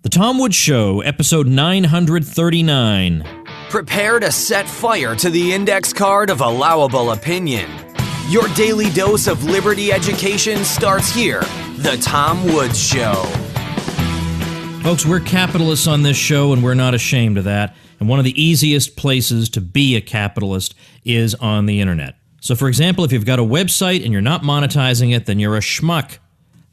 The Tom Woods Show, episode 939. Prepare to set fire to the index card of allowable opinion. Your daily dose of liberty education starts here. The Tom Woods Show. Folks, we're capitalists on this show, and we're not ashamed of that. And one of the easiest places to be a capitalist is on the internet. So, for example, if you've got a website and you're not monetizing it, then you're a schmuck.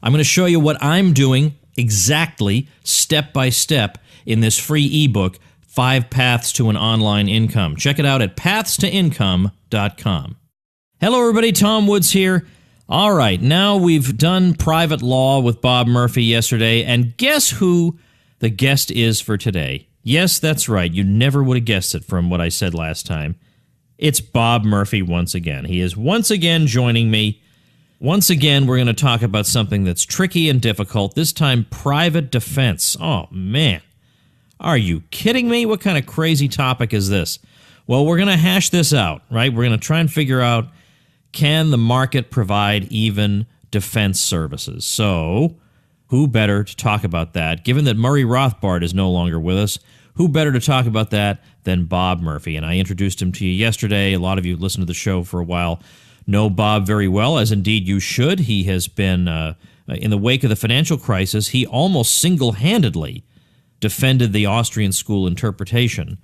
I'm going to show you what I'm doing exactly, step by step, in this free ebook, 5 Paths to an Online Income. Check it out at pathstoincome.com. Hello, everybody. Tom Woods here. All right, now we've done private law with Bob Murphy yesterday, and guess who the guest is for today? Yes, that's right. You never would have guessed it from what I said last time. It's Bob Murphy once again. He is once again joining me. Once again, we're going to talk about something that's tricky and difficult, this time private defense. Oh, man. Are you kidding me? What kind of crazy topic is this? Well, we're going to hash this out, right? We're going to try and figure out, can the market provide even defense services? So, who better to talk about that? Given that Murray Rothbard is no longer with us, who better to talk about that than Bob Murphy? And I introduced him to you yesterday. A lot of you listened to the show for a while know Bob very well, as indeed you should. He has been, in the wake of the financial crisis, he almost single-handedly defended the Austrian school interpretation,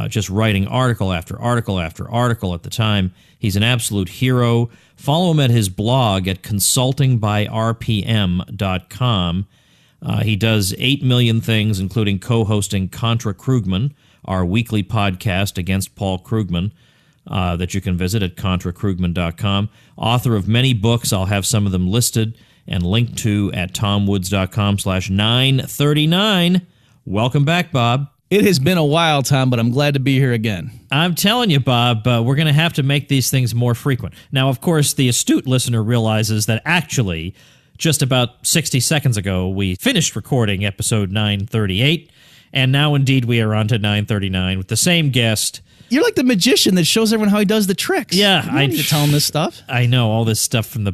just writing article after article after article at the time. He's an absolute hero. Follow him at his blog at consultingbyrpm.com. He does 8 million things, including co-hosting Contra Krugman, our weekly podcast against Paul Krugman, that you can visit at contrakrugman.com. Author of many books. I'll have some of them listed and linked to at tomwoods.com/939. Welcome back, Bob. It has been a while, Tom, but I'm glad to be here again. I'm telling you, Bob, we're going to have to make these things more frequent. Now, of course, the astute listener realizes that actually, just about 60 seconds ago, we finished recording episode 938, and now indeed we are on to 939 with the same guest. You're like the magician that shows everyone how he does the tricks. Yeah, I need to tell him this stuff. I know all this stuff from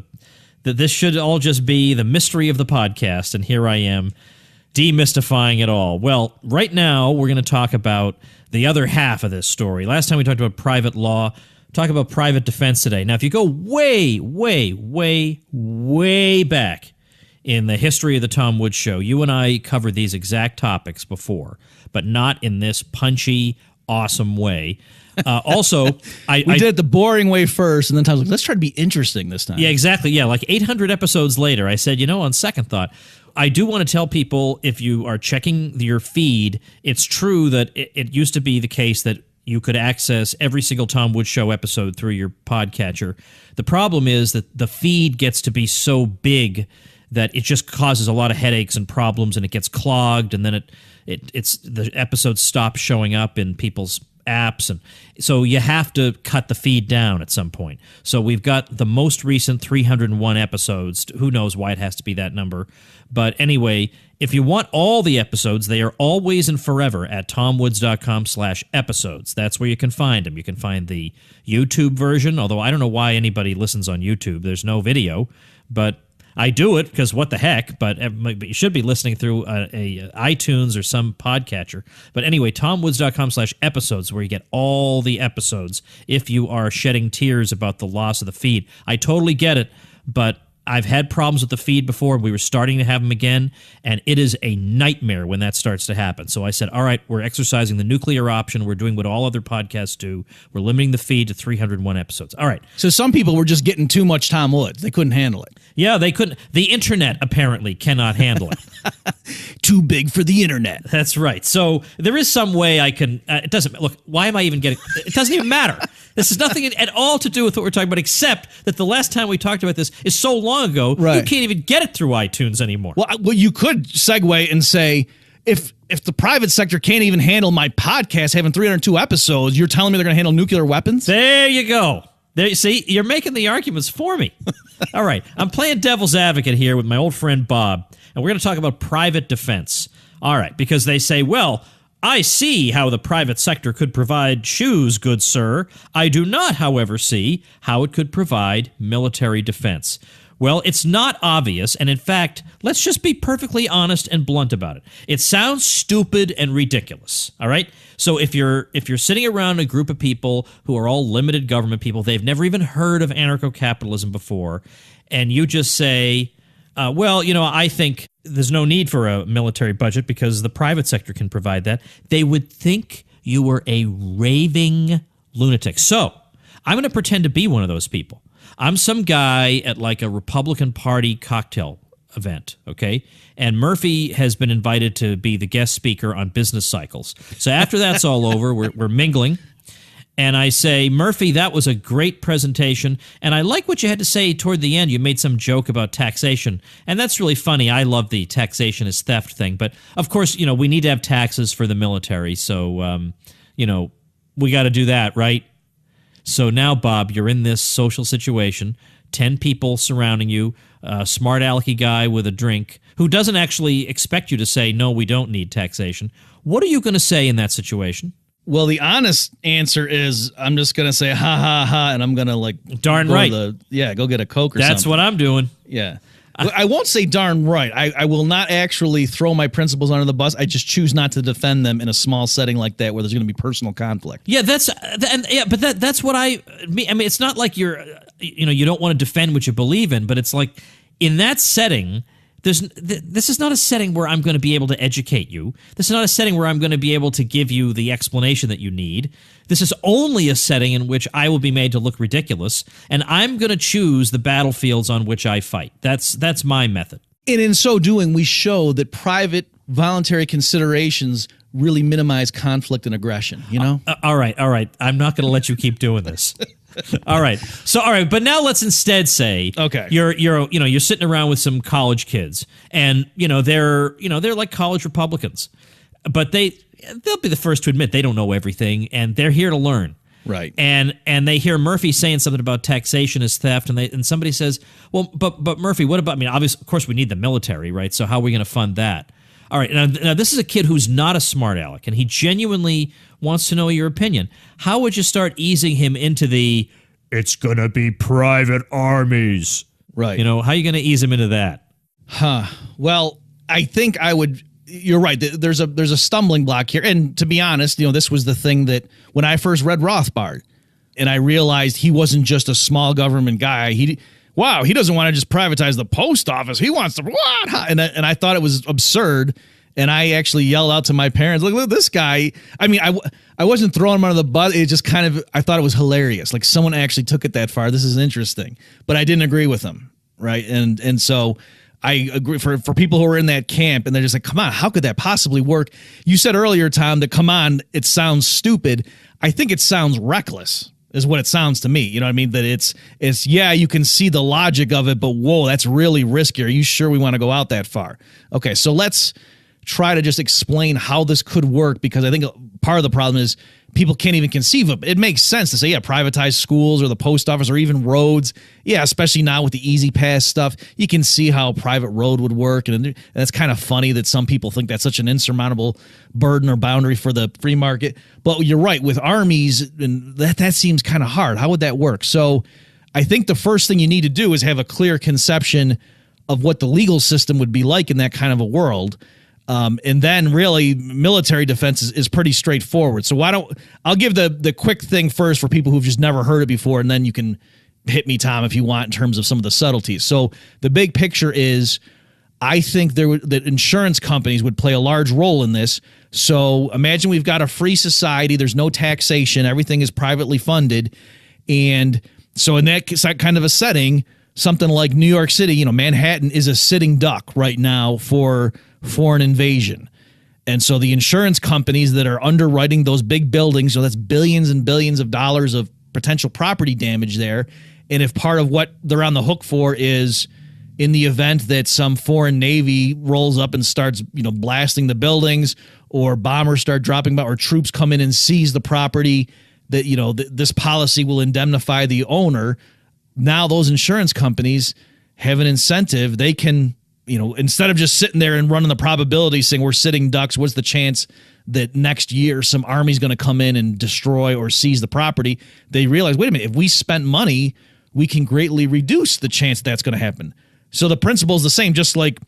this should all just be the mystery of the podcast, and here I am demystifying it all. Well, right now we're going to talk about the other half of this story. Last time we talked about private law. Talk about private defense today. Now, if you go way, way, way, way back in the history of the Tom Woods Show, you and I covered these exact topics before, but not in this punchy, awesome way. Also, we did it the boring way first, and then Tom's like, let's try to be interesting this time. Yeah, exactly. Yeah, like 800 episodes later, I said, on second thought, I do want to tell people, if you are checking your feed, it's true that it used to be the case that you could access every single Tom Woods Show episode through your podcatcher. The problem is that the feed gets to be so big that it just causes a lot of headaches and problems, and it gets clogged, and then the episodes stop showing up in people's apps, and so you have to cut the feed down at some point. So we've got the most recent 301 episodes. Who knows why it has to be that number? But anyway, if you want all the episodes, they are always and forever at tomwoods.com/episodes. That's where you can find them. You can find the YouTube version, although I don't know why anybody listens on YouTube. There's no video, but I do it because what the heck, but you should be listening through a iTunes or some podcatcher. But anyway, tomwoods.com/episodes, where you get all the episodes if you are shedding tears about the loss of the feed. I totally get it, but I've had problems with the feed before. We were starting to have them again, and it is a nightmare when that starts to happen. So I said, all right, we're exercising the nuclear option. We're doing what all other podcasts do. We're limiting the feed to 301 episodes. All right. So some people were just getting too much Tom Woods. They couldn't handle it. Yeah, they couldn't. The internet apparently cannot handle it. Too big for the internet. That's right. So there is some way I can, it doesn't, look, why am I even getting, it doesn't even matter. This has nothing at all to do with what we're talking about, except that the last time we talked about this is so long ago, right. You can't even get it through iTunes anymore. Well, you could segue and say, if the private sector can't even handle my podcast having 302 episodes, you're telling me they're going to handle nuclear weapons? There you go. There, see, you're making the arguments for me. All right, I'm playing devil's advocate here with my old friend Bob, and we're going to talk about private defense. All right, because they say, well, I see how the private sector could provide shoes, good sir. I do not, however, see how it could provide military defense. Well, it's not obvious, and in fact, let's just be perfectly honest and blunt about it. It sounds stupid and ridiculous, all right? So if you're sitting around a group of people who are all limited government people, they've never even heard of anarcho-capitalism before, and you just say, well, I think there's no need for a military budget because the private sector can provide that, they would think you were a raving lunatic. So I'm going to pretend to be one of those people. I'm some guy at like a Republican Party cocktail event, okay? And Murphy has been invited to be the guest speaker on Business Cycles. So after that's all over, we're mingling. And I say, Murphy, that was a great presentation. And I like what you had to say toward the end. You made some joke about taxation. And that's really funny. I love the taxation is theft thing. But of course, we need to have taxes for the military. So, we got to do that, right? So now, Bob, you're in this social situation, 10 people surrounding you, a smart alecky guy with a drink who doesn't actually expect you to say, no, we don't need taxation. What are you going to say in that situation? Well, the honest answer is I'm just going to say, ha, ha, ha, and I'm going to darn right. Go get a Coke or something. That's what I'm doing. Yeah. I won't say darn right. I will not actually throw my principles under the bus. I just choose not to defend them in a small setting like that where there's going to be personal conflict. Yeah, that's what I mean. I mean, it's not like you don't want to defend what you believe in, but it's like in that setting, this is not a setting where I'm going to be able to educate you. This is not a setting where I'm going to be able to give you the explanation that you need. This is only a setting in which I will be made to look ridiculous, and I'm going to choose the battlefields on which I fight. That's my method. And in so doing, we show that private voluntary considerations really minimize conflict and aggression, All right. I'm not going to let you keep doing this. All right. But now let's instead say, okay, you're sitting around with some college kids, and they're like college Republicans, but they'll be the first to admit they don't know everything, and they're here to learn. Right. And they hear Murphy saying something about taxation is theft, and somebody says, well, but Murphy, what about? I mean, obviously, of course, we need the military, right? So how are we going to fund that? All right, now this is a kid who's not a smart aleck, and he genuinely wants to know your opinion. How would you start easing him into the, it's going to be private armies? Right. How are you going to ease him into that? Well, I think I would, you're right, there's a stumbling block here. And to be honest, this was the thing that when I first read Rothbard, and I realized he wasn't just a small government guy, he doesn't want to just privatize the post office. He wants to, what? And I thought it was absurd. And I actually yelled out to my parents, look at this guy. I mean, I wasn't throwing him under the bus. It just I thought it was hilarious. Like someone actually took it that far. This is interesting. But I didn't agree with him, right? And so I agree for people who are in that camp and they're just like, come on, how could that possibly work? You said earlier, Tom, that come on, it sounds stupid. I think it sounds reckless. Is what it sounds to me. You know what I mean? That it's yeah, you can see the logic of it, but whoa, that's really risky. Are you sure we want to go out that far? Okay, so let's try to just explain how this could work, because I think part of the problem is people can't even conceive of it. It makes sense to say, yeah, privatize schools or the post office or even roads. Yeah, especially now with the Easy Pass stuff, you can see how a private road would work. And that's kind of funny that some people think that's such an insurmountable burden or boundary for the free market. But you're right, with armies, and that seems kind of hard. How would that work? So I think the first thing you need to do is have a clear conception of what the legal system would be like in that kind of a world. And then really military defense is pretty straightforward. So I'll give the quick thing first for people who've just never heard it before, and then you can hit me, Tom, if you want, in terms of some of the subtleties. So the big picture is, I think that insurance companies would play a large role in this. So imagine we've got a free society. There's no taxation. Everything is privately funded. And so in that kind of a setting, something like New York City, Manhattan is a sitting duck right now for foreign invasion. And so the insurance companies that are underwriting those big buildings, so that's billions and billions of dollars of potential property damage there. And if part of what they're on the hook for is in the event that some foreign navy rolls up and starts, blasting the buildings, or bombers start dropping, or troops come in and seize the property, that, this policy will indemnify the owner. Now those insurance companies have an incentive. They can, instead of just sitting there and running the probability saying we're sitting ducks, what's the chance that next year some army's going to come in and destroy or seize the property? They realize, wait a minute, if we spent money we can greatly reduce the chance that's going to happen. So the principle is the same, just like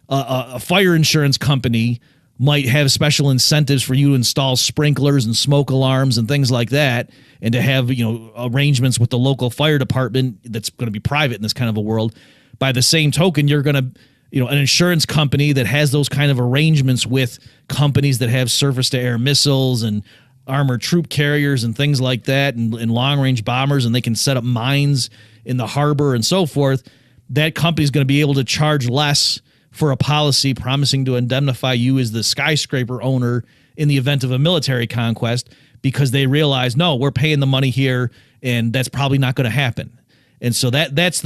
a fire insurance company might have special incentives for you to install sprinklers and smoke alarms and things like that, and to have, arrangements with the local fire department that's going to be private in this kind of a world. By the same token, you're going to, an insurance company that has those kind of arrangements with companies that have surface-to-air missiles and armored troop carriers and things like that, and long-range bombers, and they can set up mines in the harbor and so forth. That company is going to be able to charge less for a policy promising to indemnify you as the skyscraper owner in the event of a military conquest, because they realize, no, we're paying the money here, and that's probably not going to happen. And so that's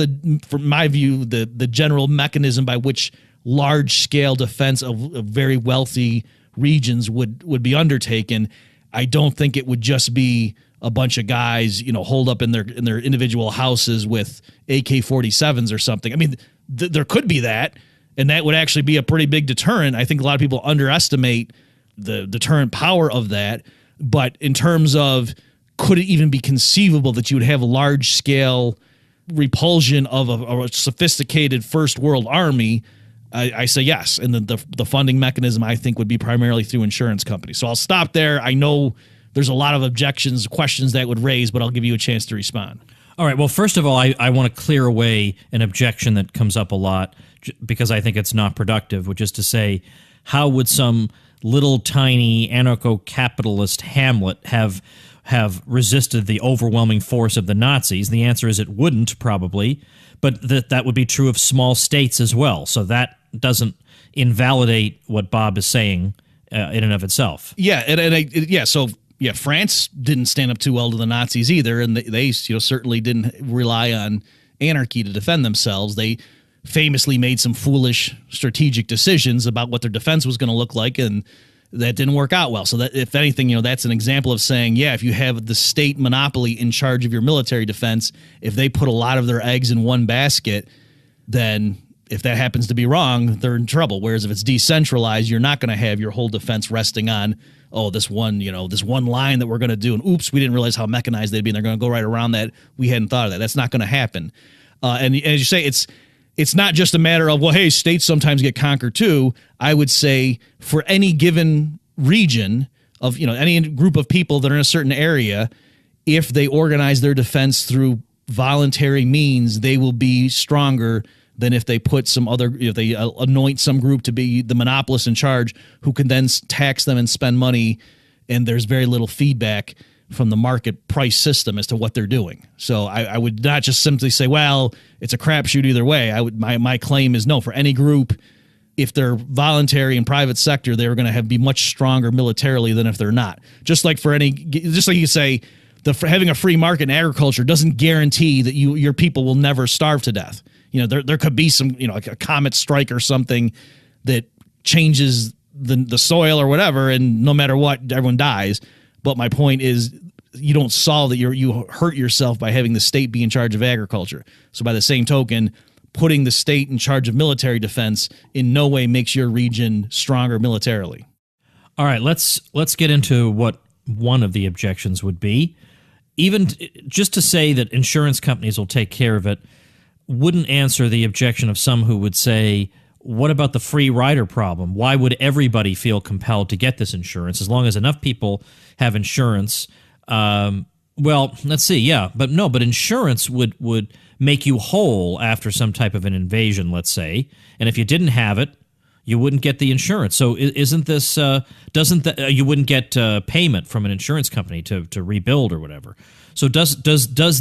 from my view, the general mechanism by which large-scale defense of very wealthy regions would be undertaken. I don't think it would just be a bunch of guys, holed up in their individual houses with AK-47s or something. I mean, there could be that, and that would actually be a pretty big deterrent. I think a lot of people underestimate the deterrent power of that. But in terms of, could it even be conceivable that you would have a large-scale repulsion of a sophisticated first world army? I say yes. And the funding mechanism, I think, would be primarily through insurance companies. So I'll stop there. I know there's a lot of questions that would raise, but I'll give you a chance to respond. All right. Well, first of all, I want to clear away an objection that comes up a lot because I think it's not productive, which is to say, how would some little tiny anarcho-capitalist hamlet have resisted the overwhelming force of the Nazis? The answer is it wouldn't, probably, but that would be true of small states as well. So that doesn't invalidate what Bob is saying in and of itself. Yeah, France didn't stand up too well to the Nazis either, and they certainly didn't rely on anarchy to defend themselves. They famously made some foolish strategic decisions about what their defense was going to look like, and that didn't work out well. So that, if anything, that's an example of saying, yeah, if you have the state monopoly in charge of your military defense, if they put a lot of their eggs in one basket, then if that happens to be wrong, they're in trouble. Whereas if it's decentralized, you're not going to have your whole defense resting on, this one line that we're going to do, and oops, we didn't realize how mechanized they'd be, and they're going to go right around that. We hadn't thought of that. That's not going to happen. And as you say, it's not just a matter of, well, hey, states sometimes get conquered too. I would say for any given region of, any group of people that are in a certain area, if they organize their defense through voluntary means, they will be stronger than if they put if they anoint some group to be the monopolist in charge, who can then tax them and spend money, and there's very little feedback from the market price system as to what they're doing. So I would not just simply say, well, it's a crapshoot either way. My claim is no, for any group, if they're voluntary and private sector, they're going to be much stronger militarily than if they're not. Just like you say, having a free market in agriculture doesn't guarantee that your people will never starve to death. There could be some, like a comet strike or something that changes the soil or whatever, and no matter what, everyone dies. But my point is, you don't solve that. You hurt yourself by having the state be in charge of agriculture. So by the same token, putting the state in charge of military defense in no way makes your region stronger militarily. All right, let's get into what one of the objections would be. Even just to say that insurance companies will take care of it wouldn't answer the objection of some who would say, what about the free rider problem? Why would everybody feel compelled to get this insurance as long as enough people have insurance? Well, let's see. Yeah, but insurance would make you whole after some type of an invasion, let's say. And if you didn't have it, you wouldn't get the insurance. So isn't this, you wouldn't get payment from an insurance company to rebuild or whatever. So does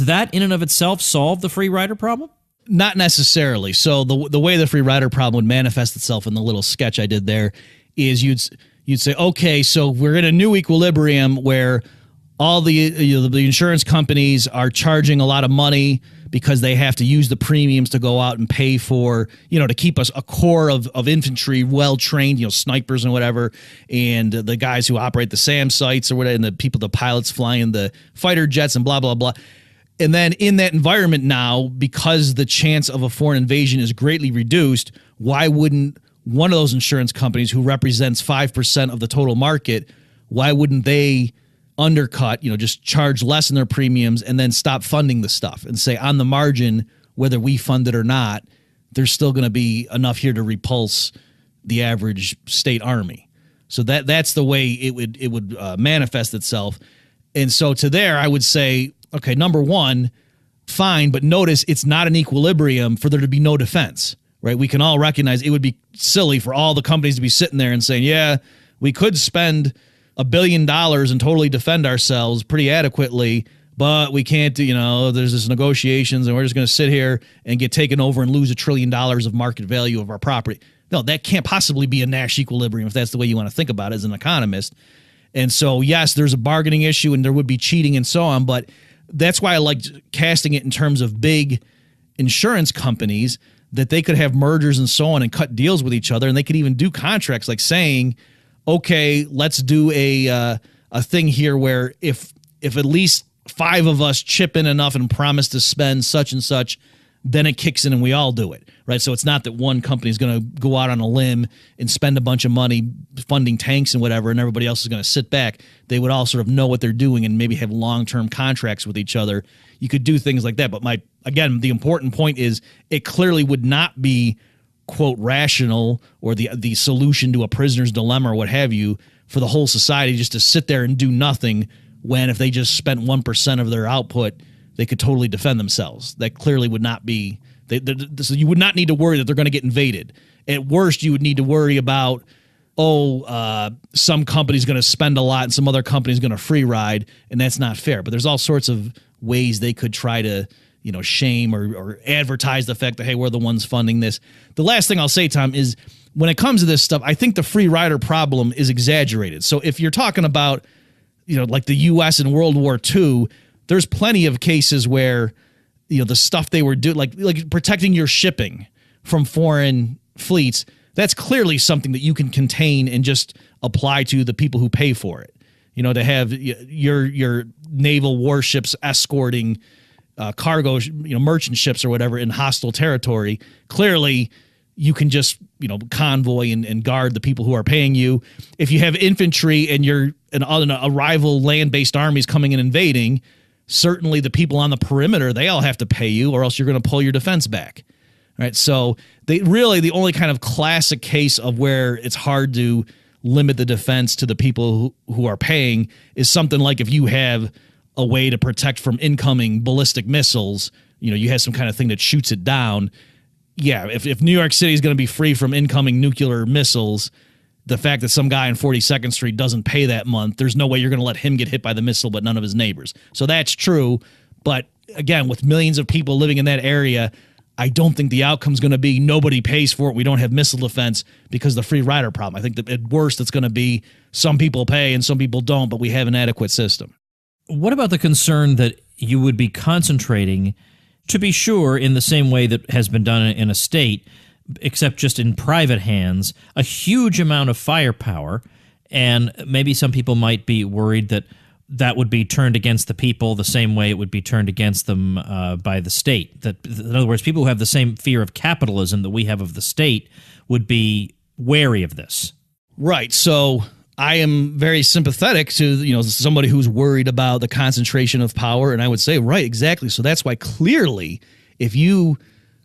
that in and of itself solve the free rider problem? Not necessarily. So the way the free rider problem would manifest itself in the little sketch I did there is you'd say, okay, so we're in a new equilibrium where all the insurance companies are charging a lot of money because they have to use the premiums to go out and pay for, to keep us a core of infantry well-trained, snipers and whatever, and the guys who operate the SAM sites or whatever, and the pilots flying the fighter jets and blah, blah, blah. And then in that environment now, because the chance of a foreign invasion is greatly reduced, why wouldn't one of those insurance companies who represents 5% of the total market, why wouldn't they undercut, just charge less in their premiums and then stop funding the stuff and say on the margin, whether we fund it or not, there's still going to be enough here to repulse the average state army. So that's the way it would manifest itself. And so to there, I would say, okay, number one, fine, but notice it's not an equilibrium for there to be no defense, right? We can all recognize it would be silly for all the companies to be sitting there and saying, yeah, we could spend $1 billion and totally defend ourselves pretty adequately, but we can't do, there's this negotiations and we're just going to sit here and get taken over and lose $1 trillion of market value of our property. No, that can't possibly be a Nash equilibrium if that's the way you want to think about it as an economist. And so, yes, there's a bargaining issue and there would be cheating and so on, but that's why I like casting it in terms of big insurance companies, that they could have mergers and so on and cut deals with each other, and they could even do contracts like saying, okay, let's do a thing here where if at least 5 of us chip in enough and promise to spend such and such, then it kicks in and we all do it, right? So it's not that one company is going to go out on a limb and spend a bunch of money funding tanks and whatever, and everybody else is going to sit back. They would all sort of know what they're doing and maybe have long-term contracts with each other. You could do things like that. But the important point is it clearly would not be, quote, rational or the solution to a prisoner's dilemma or what have you for the whole society just to sit there and do nothing, when if they just spent 1% of their output, they could totally defend themselves. That clearly would not be so you would not need to worry that they're going to get invaded. At worst, you would need to worry about, some company's going to spend a lot and some other company's going to free ride, and that's not fair. But there's all sorts of ways they could try to shame or advertise the fact that, hey, we're the ones funding this. The last thing I'll say, Tom, is when it comes to this stuff, I think the free rider problem is exaggerated. So if you're talking about, like the U.S. in World War II, there's plenty of cases where, the stuff they were doing, like protecting your shipping from foreign fleets, that's clearly something that you can contain and just apply to the people who pay for it. To have your naval warships escorting cargo, merchant ships or whatever in hostile territory. Clearly, you can just, convoy and guard the people who are paying you. If you have infantry and you're a rival land-based armies coming and invading, certainly the people on the perimeter, they all have to pay you, or else you're going to pull your defense back. Right? So the only kind of classic case of where it's hard to limit the defense to the people who are paying is something like if you have a way to protect from incoming ballistic missiles, you have some kind of thing that shoots it down. Yeah, if New York City is going to be free from incoming nuclear missiles, the fact that some guy on 42nd Street doesn't pay that month, there's no way you're going to let him get hit by the missile but none of his neighbors. So that's true. But again, with millions of people living in that area, I don't think the outcome's going to be nobody pays for it, we don't have missile defense because of the free rider problem. I think that at worst it's going to be some people pay and some people don't, but we have an adequate system. What about the concern that you would be concentrating, to be sure, in the same way that has been done in a state, except just in private hands, a huge amount of firepower, and maybe some people might be worried that that would be turned against the people the same way it would be turned against them by the state. That, in other words, people who have the same fear of capitalism that we have of the state would be wary of this. Right. So I am very sympathetic to, somebody who's worried about the concentration of power. And I would say, right, exactly. So that's why clearly if you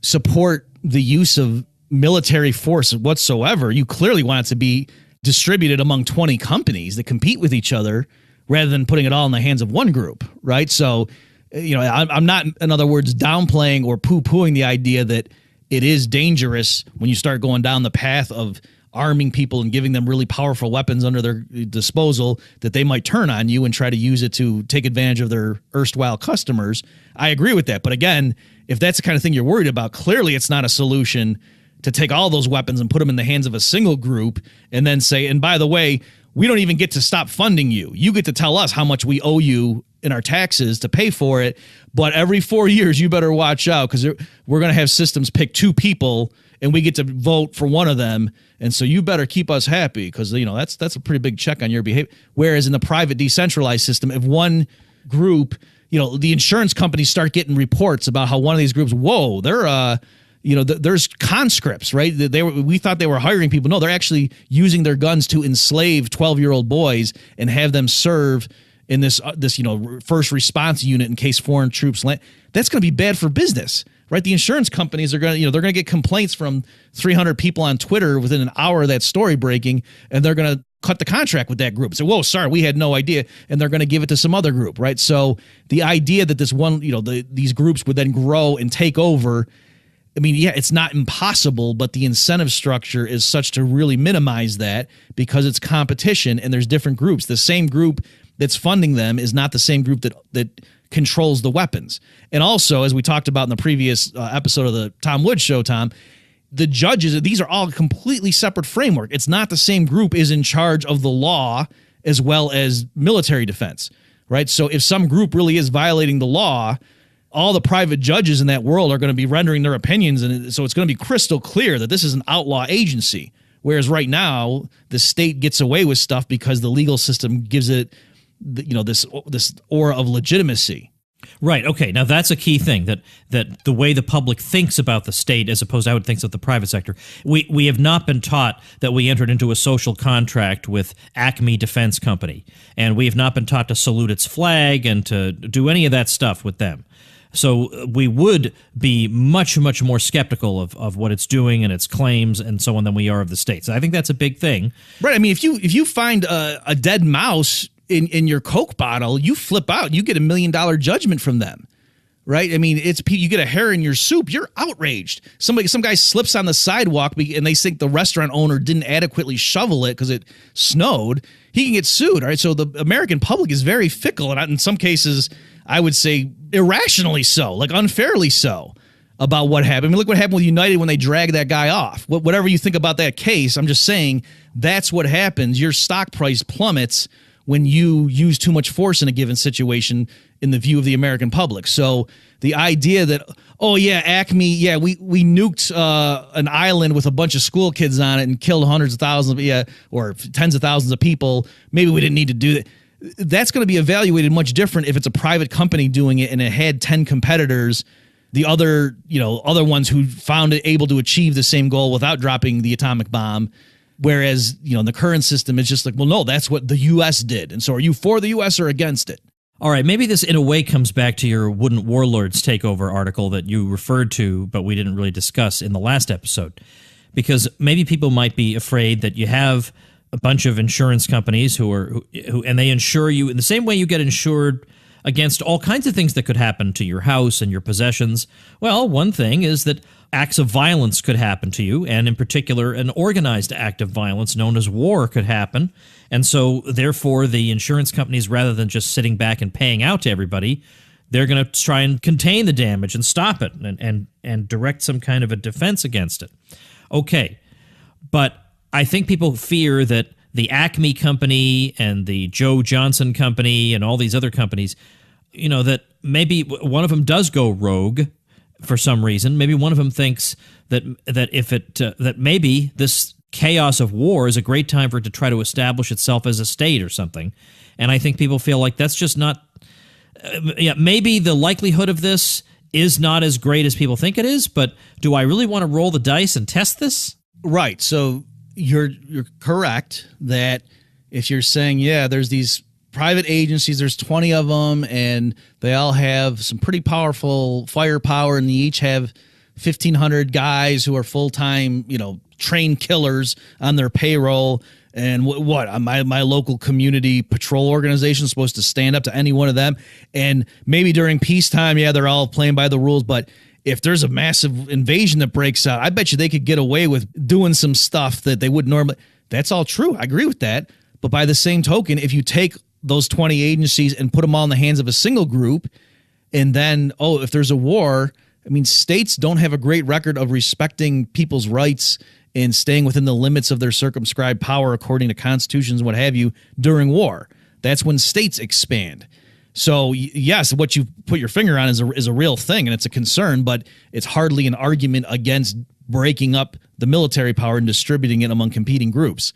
support the use of military force whatsoever, you clearly want it to be distributed among 20 companies that compete with each other rather than putting it all in the hands of one group, right? So, I'm not, in other words, downplaying or poo-pooing the idea that it is dangerous when you start going down the path of arming people and giving them really powerful weapons under their disposal that they might turn on you and try to use it to take advantage of their erstwhile customers. I agree with that. But again, if that's the kind of thing you're worried about, clearly it's not a solution to take all those weapons and put them in the hands of a single group and then say, and by the way, we don't even get to stop funding you. You get to tell us how much we owe you in our taxes to pay for it. But every 4 years, you better watch out because we're going to have systems pick 2 people and we get to vote for one of them. And so you better keep us happy because, that's a pretty big check on your behavior. Whereas in the private decentralized system, if one group, the insurance companies start getting reports about how one of these groups, whoa, they're there's conscripts, right? We thought they were hiring people. No, they're actually using their guns to enslave 12-year-old boys and have them serve in this first response unit in case foreign troops land. That's going to be bad for business, right? The insurance companies are going to, they're going to get complaints from 300 people on Twitter within an hour of that story breaking, and they're going to cut the contract with that group. So, whoa, sorry, we had no idea, and they're going to give it to some other group, right? So the idea that this one, these groups would then grow and take over, I mean, yeah, it's not impossible, but the incentive structure is such to really minimize that because it's competition and there's different groups. The same group that's funding them is not the same group that controls the weapons. And also, as we talked about in the previous episode of the Tom Woods Show, Tom, the judges, these are all completely separate framework. It's not the same group is in charge of the law as well as military defense, right? So if some group really is violating the law, all the private judges in that world are going to be rendering their opinions, and so it's going to be crystal clear that this is an outlaw agency. Whereas right now, the state gets away with stuff because the legal system gives it, this aura of legitimacy. Right. Okay. Now that's a key thing, that the way the public thinks about the state as opposed to how it thinks of the private sector. We have not been taught that we entered into a social contract with Acme Defense Company, and we have not been taught to salute its flag and to do any of that stuff with them. So we would be much, much more skeptical of what it's doing and its claims and so on than we are of the state. So I think that's a big thing. Right. I mean, if you find a dead mouse in your Coke bottle, you flip out. You get $1 million judgment from them, right? I mean, you get a hair in your soup, you're outraged. Some guy slips on the sidewalk and they think the restaurant owner didn't adequately shovel it because it snowed. He can get sued, right? So the American public is very fickle, and in some cases, I would say irrationally so, like unfairly so, about what happened. I mean, look what happened with United when they dragged that guy off. Whatever you think about that case, I'm just saying that's what happens. Your stock price plummets when you use too much force in a given situation in the view of the American public. So the idea that, oh yeah, Acme, yeah, we nuked an island with a bunch of school kids on it and killed hundreds of thousands or tens of thousands of people, maybe we didn't need to do that. That's going to be evaluated much different if it's a private company doing it and it had 10 competitors, the other ones who found it able to achieve the same goal without dropping the atomic bomb. Whereas, in the current system, it's just like, well, no, that's what the U.S. did. And so are you for the U.S. or against it? All right, maybe this in a way comes back to your Wouldn't Warlords Takeover article that you referred to, but we didn't really discuss in the last episode. Because maybe people might be afraid that you have a bunch of insurance companies who and they insure you in the same way you get insured against all kinds of things that could happen to your house and your possessions. Well, one thing is that acts of violence could happen to you, and in particular, an organized act of violence known as war could happen. And so, therefore, the insurance companies, rather than just sitting back and paying out to everybody, they're going to try and contain the damage and stop it and direct some kind of a defense against it. Okay, but I think people fear that the Acme Company and the Joe Johnson Company and all these other companies, that maybe one of them does go rogue for some reason. Maybe one of them thinks that maybe this chaos of war is a great time for it to try to establish itself as a state or something. And I think people feel like that's just not. Maybe the likelihood of this is not as great as people think it is. But do I really want to roll the dice and test this? Right. So you're correct that if you're saying, yeah, there's these private agencies, there's 20 of them, and they all have some pretty powerful firepower, and they each have 1,500 guys who are full-time, trained killers on their payroll. And what my local community patrol organization is supposed to stand up to any one of them. And maybe during peacetime, yeah, they're all playing by the rules, but if there's a massive invasion that breaks out, I bet you they could get away with doing some stuff that they wouldn't normally. That's all true. I agree with that. But by the same token, if you take those 20 agencies and put them all in the hands of a single group, and then, if there's a war, I mean, states don't have a great record of respecting people's rights and staying within the limits of their circumscribed power according to constitutions and what have you during war. That's when states expand. So, yes, what you put your finger on is a real thing, and it's a concern, but it's hardly an argument against breaking up the military power and distributing it among competing groups.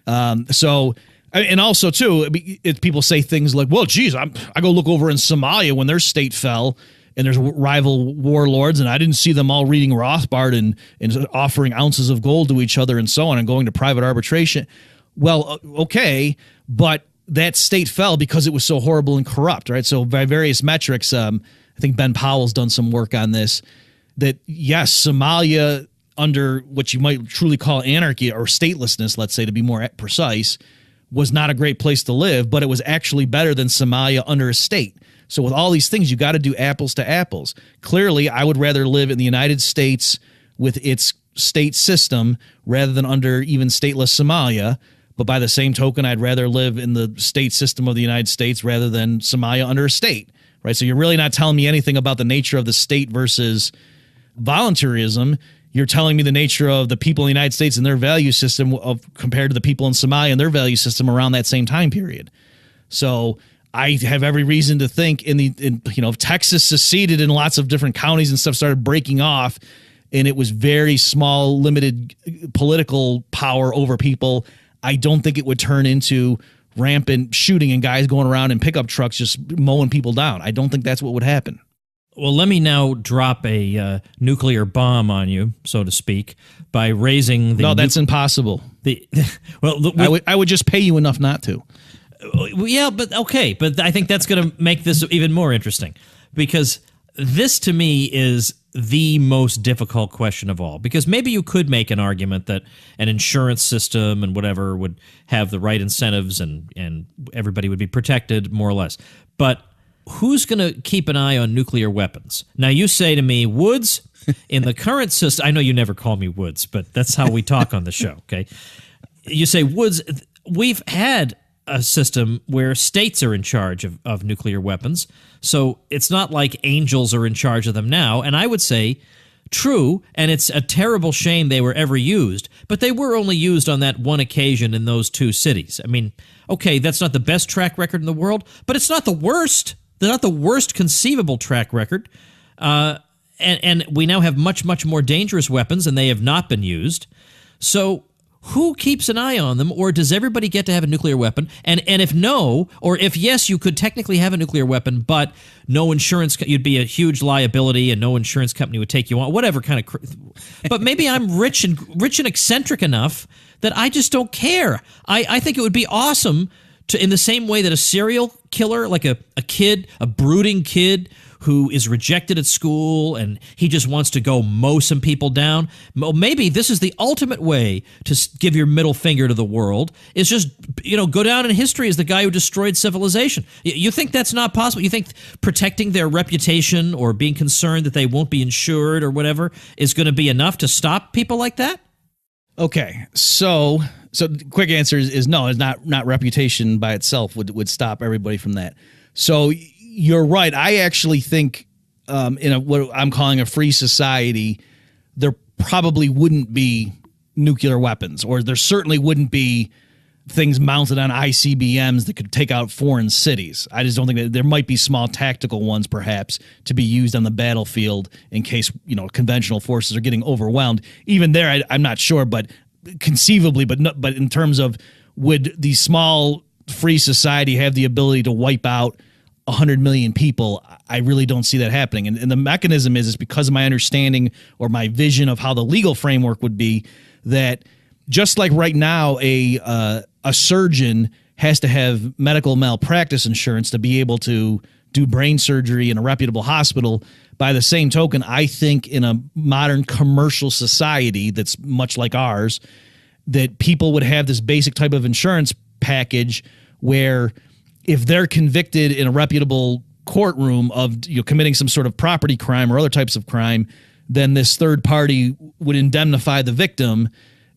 And also, too, people say things like, well, geez, I go look over in Somalia when their state fell, and there's rival warlords, and I didn't see them all reading Rothbard and offering ounces of gold to each other and so on and going to private arbitration. Well, okay, but that state fell because it was so horrible and corrupt, right? So by various metrics, I think Ben Powell's done some work on this, that yes, Somalia under what you might truly call anarchy or statelessness, let's say to be more precise, was not a great place to live, but it was actually better than Somalia under a state. So with all these things, you got to do apples to apples. Clearly, I would rather live in the United States with its state system rather than under even stateless Somalia. But by the same token, I'd rather live in the state system of the United States rather than Somalia under a state, right? So you're really not telling me anything about the nature of the state versus voluntarism. You're telling me the nature of the people in the United States and their value system compared to the people in Somalia and their value system around that same time period. So I have every reason to think if Texas seceded and lots of different counties and stuff started breaking off, and it was very small, limited political power over people, I don't think it would turn into rampant shooting and guys going around in pickup trucks just mowing people down. I don't think that's what would happen. Well, let me now drop a nuclear bomb on you, so to speak, by raising the... No, that's impossible. I would just pay you enough not to. Yeah, but okay. But I think that's going to make this even more interesting, because this to me is the most difficult question of all, because maybe you could make an argument that an insurance system and whatever would have the right incentives and everybody would be protected more or less. But who's going to keep an eye on nuclear weapons? Now, you say to me, Woods, in the current system, I know you never call me Woods, but that's how we talk on the show, okay? You say, Woods, we've had a system where states are in charge of nuclear weapons, so it's not like angels are in charge of them now. And I would say, true, and it's a terrible shame they were ever used, but they were only used on that one occasion in those two cities. I mean, okay, that's not the best track record in the world, but it's not the worst. They're not the worst conceivable track record. And we now have much, much more dangerous weapons, and they have not been used. So who keeps an eye on them, or does everybody get to have a nuclear weapon? And if no, or if yes, you could technically have a nuclear weapon, but no insurance, you'd be a huge liability, and no insurance company would take you on, whatever kind of. But maybe I'm rich and eccentric enough that I just don't care. I think it would be awesome to, in the same way that a serial killer, like a kid, a brooding kid who is rejected at school and he just wants to go mow some people down. Maybe this is the ultimate way to give your middle finger to the world, is just, go down in history as the guy who destroyed civilization. You think that's not possible? You think protecting their reputation or being concerned that they won't be insured or whatever is going to be enough to stop people like that? Okay, so the quick answer is no. It's not reputation by itself would stop everybody from that. So you're right. I actually think in what I'm calling a free society, there probably wouldn't be nuclear weapons, or there certainly wouldn't be things mounted on ICBMs that could take out foreign cities. I just don't think that there might be small tactical ones, perhaps, to be used on the battlefield in case conventional forces are getting overwhelmed. Even there, I'm not sure, but conceivably, but in terms of, would the small free society have the ability to wipe out 100 million people? I really don't see that happening. And the mechanism is because of my understanding or my vision of how the legal framework would be, that just like right now, a surgeon has to have medical malpractice insurance to be able to do brain surgery in a reputable hospital. By the same token, I think in a modern commercial society that's much like ours, that people would have this basic type of insurance package where if they're convicted in a reputable courtroom of committing some sort of property crime or other types of crime, then this third party would indemnify the victim,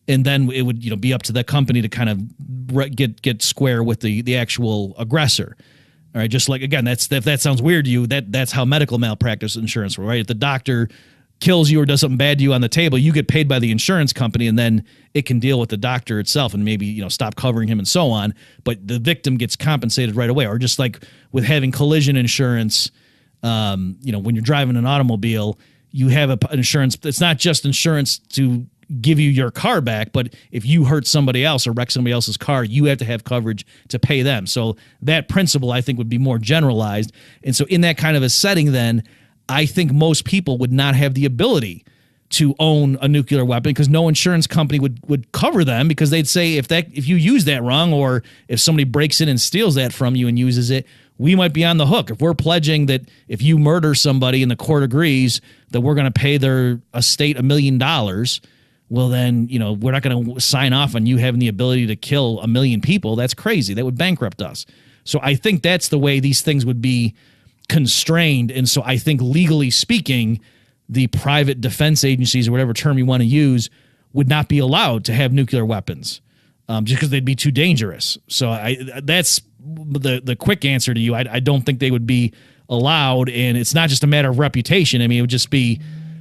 and then it would be up to that company to kind of get square with the actual aggressor. All right, just like, again, if that sounds weird to you, that's how medical malpractice insurance works, right? If the doctor kills you or does something bad to you on the table, you get paid by the insurance company, and then it can deal with the doctor itself and maybe stop covering him and so on. But the victim gets compensated right away. Or just like with having collision insurance, when you're driving an automobile, you have an insurance. It's not just insurance to give you your car back, but if you hurt somebody else or wreck somebody else's car, you have to have coverage to pay them. So that principle, I think, would be more generalized. And so in that kind of a setting, then I think most people would not have the ability to own a nuclear weapon, because no insurance company would cover them, because they'd say if you use that wrong, or if somebody breaks in and steals that from you and uses it, we might be on the hook. If we're pledging that if you murder somebody and the court agrees that we're going to pay their estate $1 million, well then, we're not going to sign off on you having the ability to kill 1 million people. That's crazy. That would bankrupt us. So I think that's the way these things would be constrained. And so I think, legally speaking, the private defense agencies, or whatever term you want to use, would not be allowed to have nuclear weapons, just because they'd be too dangerous. So that's the quick answer to you. I don't think they would be allowed, and it's not just a matter of reputation. I mean, it would just be,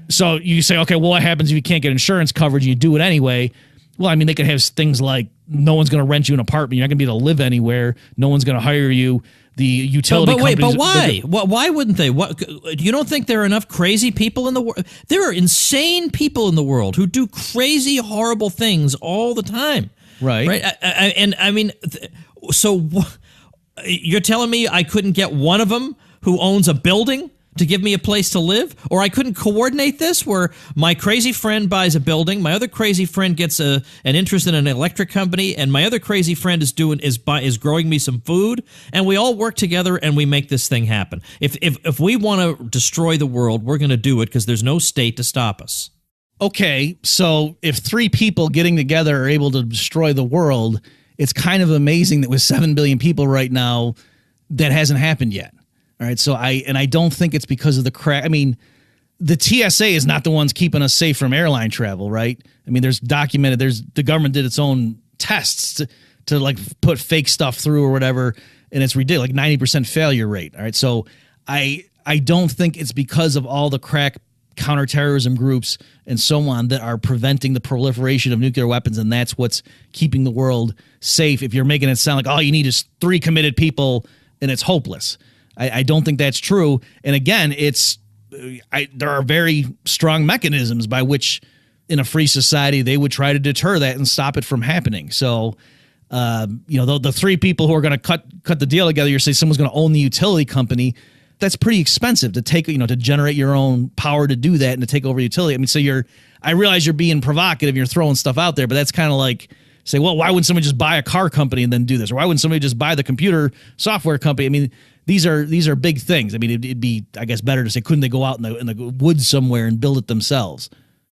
so you say, okay, well, what happens if you can't get insurance coverage and you do it anyway? Well, I mean, they could have things like no one's going to rent you an apartment. You're not going to be able to live anywhere. No one's going to hire you. The utility companies. But why? Why wouldn't they? You don't think there are enough crazy people in the world? There are insane people in the world who do crazy, horrible things all the time. Right. And I mean, so you're telling me I couldn't get one of them who owns a building to give me a place to live? Or I couldn't coordinate this where my crazy friend buys a building, my other crazy friend gets an interest in an electric company, and my other crazy friend is growing me some food, and we all work together and we make this thing happen. If we want to destroy the world, we're going to do it, because there's no state to stop us. Okay, so if 3 people getting together are able to destroy the world, it's kind of amazing that with 7 billion people right now, that hasn't happened yet. All right, so I don't think it's because of the crack. I mean, the TSA is not the ones keeping us safe from airline travel, right? I mean, the government did its own tests to like put fake stuff through or whatever, and it's ridiculous, like 90% failure rate. All right, so I don't think it's because of all the crack counterterrorism groups and so on that are preventing the proliferation of nuclear weapons, and that's what's keeping the world safe. If you're making it sound like all you need is 3 committed people and it's hopeless. I don't think that's true. And again, there are very strong mechanisms by which in a free society they would try to deter that and stop it from happening. So, the 3 people who are going to cut the deal together, you're saying someone's going to own the utility company. That's pretty expensive to take, to generate your own power to do that and to take over the utility. I mean, so I realize you're being provocative, you're throwing stuff out there, but that's kind of like say, well, why wouldn't somebody just buy a car company and then do this? Or why wouldn't somebody just buy the computer software company? I mean, these are big things. I mean, it'd be, I guess, better to say, couldn't they go out in the woods somewhere and build it themselves?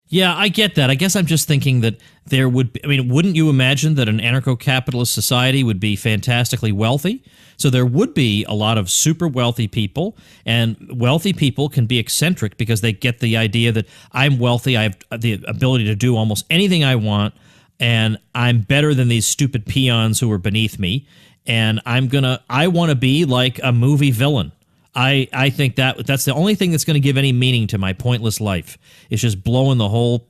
Yeah, I get that. I guess I'm just thinking that there would be, I mean, wouldn't you imagine that an anarcho-capitalist society would be fantastically wealthy? So there would be a lot of super wealthy people, and wealthy people can be eccentric because they get the idea that I'm wealthy, I have the ability to do almost anything I want, and I'm better than these stupid peons who are beneath me, and I want to be like a movie villain. I think that's the only thing that's going to give any meaning to my pointless life. It's just blowing the whole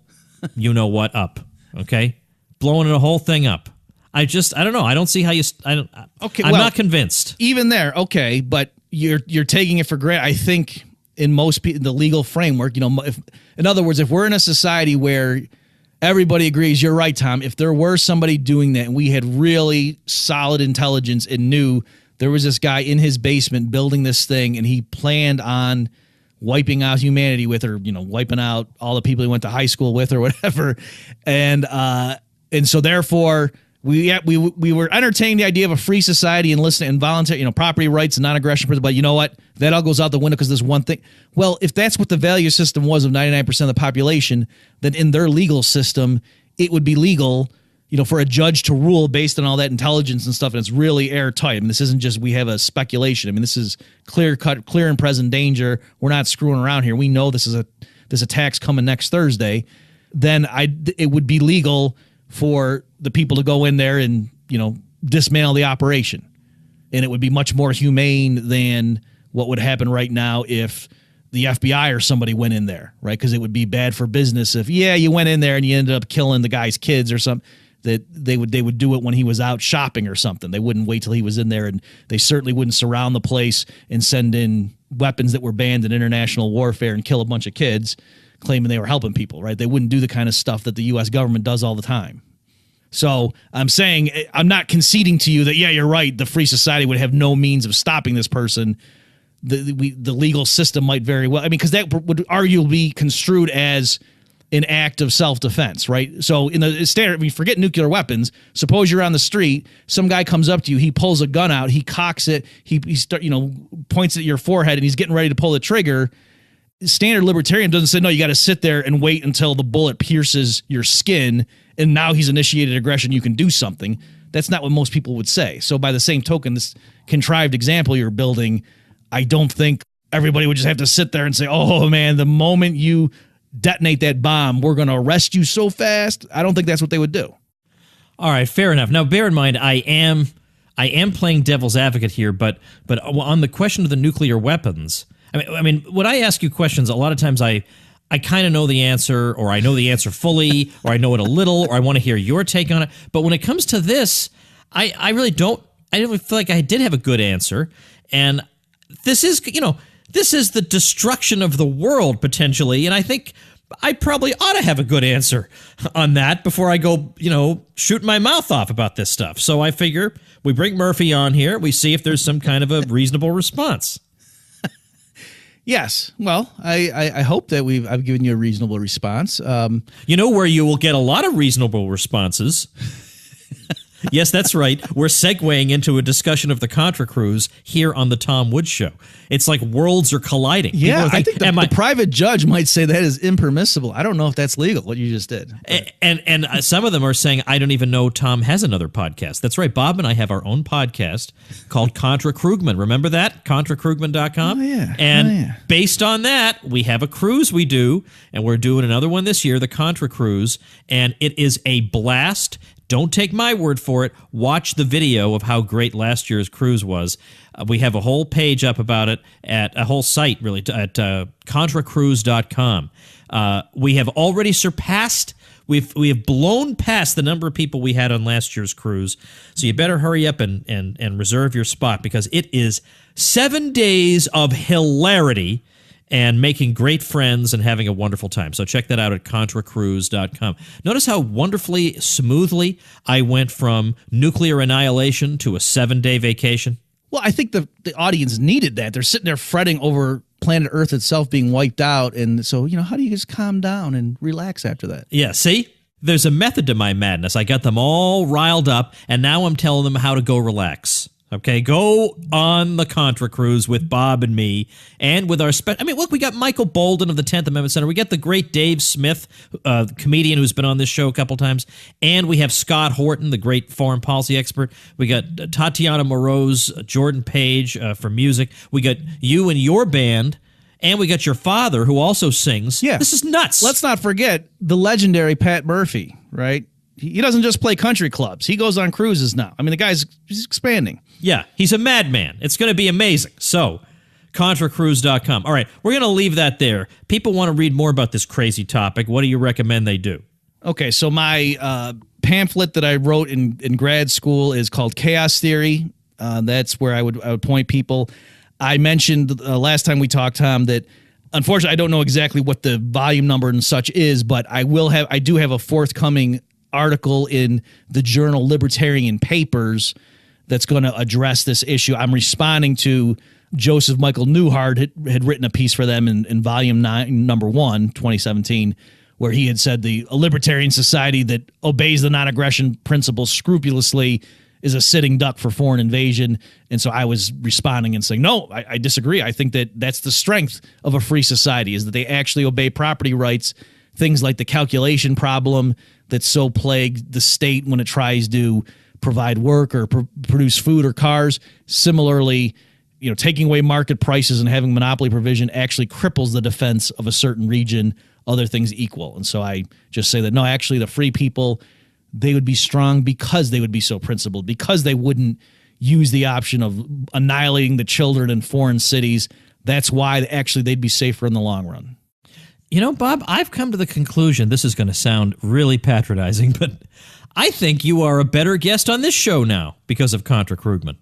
you-know-what up, okay? Blowing the whole thing up. I don't know. I don't see how you... I'm not convinced. Even there, okay, but you're taking it for granted. I think in most people, the legal framework, in other words, if we're in a society where everybody agrees, you're right, Tom, if there were somebody doing that and we had really solid intelligence and knew there was this guy in his basement building this thing and he planned on wiping out humanity with, or, wiping out all the people he went to high school with or whatever. And so therefore we were entertaining the idea of a free society and listening and voluntary, property rights and non-aggression principle. But you know what? That all goes out the window because there's one thing. Well, if that's what the value system was of 99% of the population, then in their legal system, it would be legal, for a judge to rule based on all that intelligence and stuff, and it's really airtight. I mean, this isn't just we have a speculation. I mean, this is clear and present danger. We're not screwing around here. We know this attack's coming next Thursday. Then it would be legal for the people to go in there and, dismantle the operation. And it would be much more humane than what would happen right now if the FBI or somebody went in there, right? Because it would be bad for business if, you went in there and you ended up killing the guy's kids or something. That they would do it when he was out shopping or something. They wouldn't wait till he was in there, and they certainly wouldn't surround the place and send in weapons that were banned in international warfare and kill a bunch of kids claiming they were helping people, right? They wouldn't do the kind of stuff that the U.S. government does all the time. So I'm saying, I'm not conceding to you that, you're right, the free society would have no means of stopping this person. The legal system might very well, because that would arguably be construed as an act of self-defense, right? So in the standard, we forget nuclear weapons. Suppose you're on the street, some guy comes up to you, he pulls a gun out, he cocks it, he points it at your forehead, and he's getting ready to pull the trigger. Standard libertarian doesn't say, no, you got to sit there and wait until the bullet pierces your skin, and now he's initiated aggression, you can do something. That's not what most people would say. So by the same token, this contrived example you're building, I don't think everybody would just have to sit there and say, oh man, the moment you detonate that bomb, we're going to arrest you so fast. I don't think that's what they would do. All right, fair enough. Now, bear in mind, I am playing devil's advocate here, but on the question of the nuclear weapons, I mean, when I ask you questions, a lot of times I kind of know the answer, or I know the answer fully, or I know it a little, or I want to hear your take on it. But when it comes to this, I really don't. I don't feel like I did have a good answer, and this is, this is the destruction of the world, potentially, and I think I probably ought to have a good answer on that before I go, shoot my mouth off about this stuff. So I figure we bring Murphy on here, we see if there's some kind of a reasonable response. Yes. Well, I hope that I've given you a reasonable response. Where you will get a lot of reasonable responses. Yes, that's right. We're segueing into a discussion of the Contra Cruise here on the Tom Woods Show. It's like worlds are colliding. Yeah, I think the private judge might say that is impermissible. I don't know if that's legal, what you just did. And some of them are saying, I don't even know Tom has another podcast. That's right. Bob and I have our own podcast called Contra Krugman. Remember that? ContraKrugman.com? Oh, yeah. And based on that, we have a cruise we do, and we're doing another one this year, the Contra Cruise, and it is a blast. Don't take my word for it. Watch the video of how great last year's cruise was. We have a whole page up about it, at a whole site, really, at ContraCruise.com. We have already surpassed, we have blown past the number of people we had on last year's cruise. So you better hurry up and reserve your spot, because it is 7 days of hilarity and making great friends and having a wonderful time. So check that out at ContraCruise.com. Notice how wonderfully, smoothly I went from nuclear annihilation to a 7-day vacation? Well, I think the audience needed that. They're sitting there fretting over planet Earth itself being wiped out. And so, how do you just calm down and relax after that? Yeah, see? There's a method to my madness. I got them all riled up, and now I'm telling them how to go relax. Okay, go on the Contra Cruise with Bob and me, and with our look, we got Michael Bolden of the 10th Amendment Center. We got the great Dave Smith, comedian who's been on this show a couple times, and we have Scott Horton, the great foreign policy expert. We got Tatiana Moroz, Jordan Page for music. We got you and your band, and we got your father, who also sings. Yeah, this is nuts. Let's not forget the legendary Pat Murphy, right? He doesn't just play country clubs. He goes on cruises now. I mean, he's expanding. Yeah, he's a madman. It's going to be amazing. So, ContraCruise.com. All right, we're going to leave that there. People want to read more about this crazy topic. What do you recommend they do? Okay, so my pamphlet that I wrote in grad school is called Chaos Theory. That's where I would point people. I mentioned last time we talked, Tom, that unfortunately I don't know exactly what the volume number and such is, but I do have a forthcoming article in the journal Libertarian Papers that's going to address this issue. I'm responding to Joseph Michael Newhart had written a piece for them in volume 9, number 1, 2017, where he had said a libertarian society that obeys the non-aggression principle scrupulously is a sitting duck for foreign invasion. And so I was responding and saying, no, I disagree. I think that's the strength of a free society, is that they actually obey property rights, things like the calculation problem that so plague the state when it tries to provide work or produce food or cars. Similarly, taking away market prices and having monopoly provision actually cripples the defense of a certain region, other things equal. And so I just say that, no, actually the free people, they would be strong because they would be so principled, because they wouldn't use the option of annihilating the children in foreign cities. That's why actually they'd be safer in the long run. Bob, I've come to the conclusion, this is going to sound really patronizing, but I think you are a better guest on this show now because of Contra Krugman.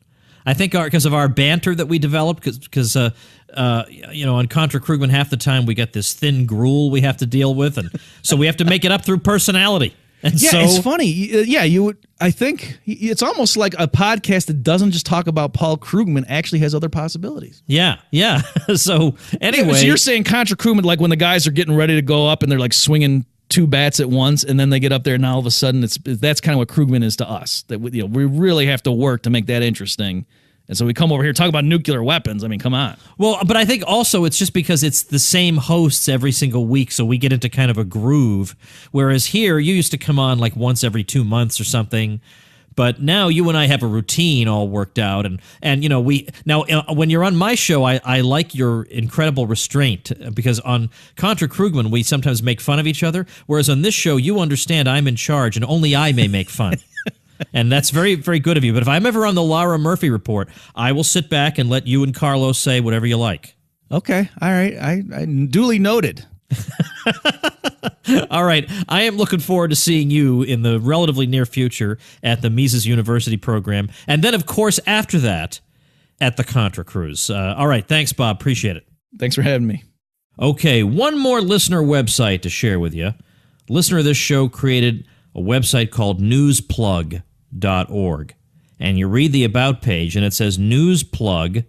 I think because of our banter that we developed, because on Contra Krugman, half the time we got this thin gruel we have to deal with, and so we have to make it up through personality. And yeah, it's funny. Yeah, I think it's almost like a podcast that doesn't just talk about Paul Krugman actually has other possibilities. Yeah. So anyway, so you're saying Contra Krugman, like when the guys are getting ready to go up and they're like swinging two bats at once, and then they get up there, and all of a sudden that's kind of what Krugman is to us. That we really have to work to make that interesting. And so we come over here talk about nuclear weapons. I mean, come on. Well, but I think also it's just because it's the same hosts every single week, so we get into kind of a groove. Whereas here, you used to come on like once every 2 months or something. But now you and I have a routine all worked out, and you know when you're on my show, I like your incredible restraint, because on Contra Krugman we sometimes make fun of each other, whereas on this show you understand I'm in charge and only I may make fun, and that's very, very good of you. But if I'm ever on the Laura Murphy Report, I will sit back and let you and Carlos say whatever you like. Okay, all right, I duly noted. All right. I am looking forward to seeing you in the relatively near future at the Mises University program. And then, of course, after that, at the Contra Cruise. All right. Thanks, Bob. Appreciate it. Thanks for having me. Okay. One more listener website to share with you. Listener of this show created a website called newsplug.org. And you read the About page, and it says Newsplug.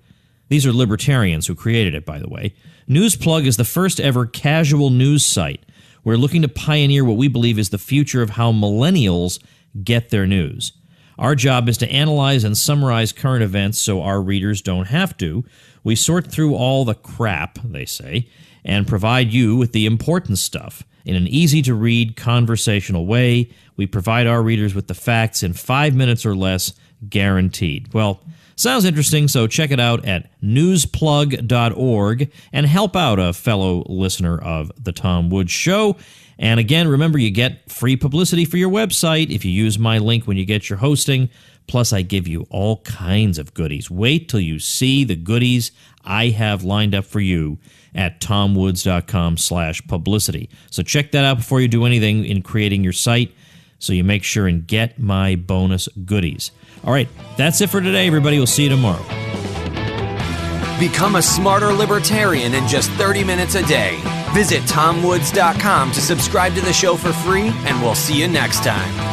These are libertarians who created it, by the way. Newsplug is the first ever casual news site. We're looking to pioneer what we believe is the future of how millennials get their news. Our job is to analyze and summarize current events so our readers don't have to. We sort through all the crap, they say, and provide you with the important stuff. In an easy-to-read, conversational way, we provide our readers with the facts in 5 minutes or less, guaranteed. Well, sounds interesting, so check it out at newsplug.org and help out a fellow listener of The Tom Woods Show. And again, remember, you get free publicity for your website if you use my link when you get your hosting. Plus, I give you all kinds of goodies. Wait till you see the goodies I have lined up for you at tomwoods.com/publicity. So check that out before you do anything in creating your site, so you make sure and get my bonus goodies. All right, that's it for today, everybody. We'll see you tomorrow. Become a smarter libertarian in just 30 minutes a day. Visit tomwoods.com to subscribe to the show for free, and we'll see you next time.